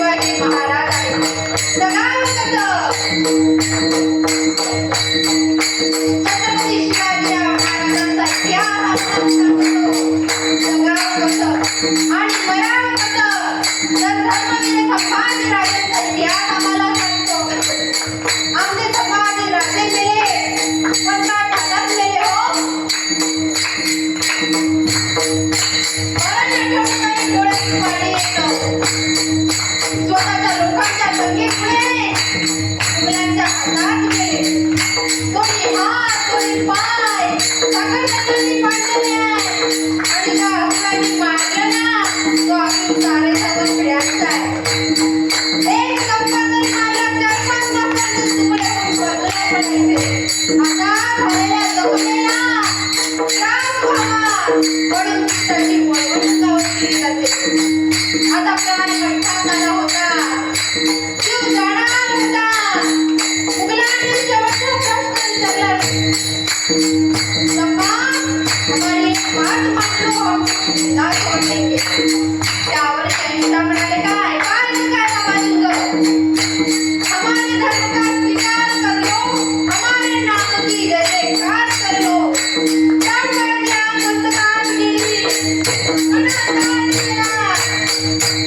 शिवाजी महाराज आहेत. जगावं कसं? छत्रपती शिवाजी महाराजांचा इतिहास जगावं कसं आणि मरावं कसं? तर धर्मवीर संभाजी राजांचा इतिहास आम्हाला सांगतो. आमचे संभाजी राजे गेले पण का ठाण्यात गेले हो? डोळ्यात पाणी येतं. स्वतःच्या लोकांच्या संगीमुळे मुलांच्या हातात गेले. कोणी हात कोणी पाय साखरपत्रांनी पाडलेले आहे आणि ज्या मुलांनी मारलं ना तो आम्ही सारे सर्व पिढ्यांचा आहे. एक धक्का जरी मारला 4-5 लोकांचे तुकडे होऊन बाजूला पडायचे. आता झालेल्या जखमेला त्रास व्हावा म्हणून त्याची वळवण केली जाते. आता प्रमाणे बैठक आला होता, जीव जाणार होता. मुघलांनी शेवटचा प्रश्न विचारला, हमारी एक बात मान लो, हम जिंदा छोड़ देंगे. त्यावर शहंशाह म्हणाले, काय समाजिक हमारे धर्म का स्वीकार कर लो, हमारे नाम की जयकार कर लो. त्यामुळे पुस्तकात गेली अनाथान केला.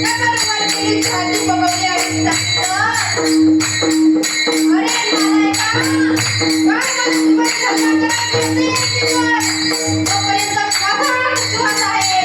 नगरवर गेली छाती बघवली आणि सांगितलं, अरे नालायका, काय मग धर्माच्या तोपर्यंत माझा विश्वास आहे.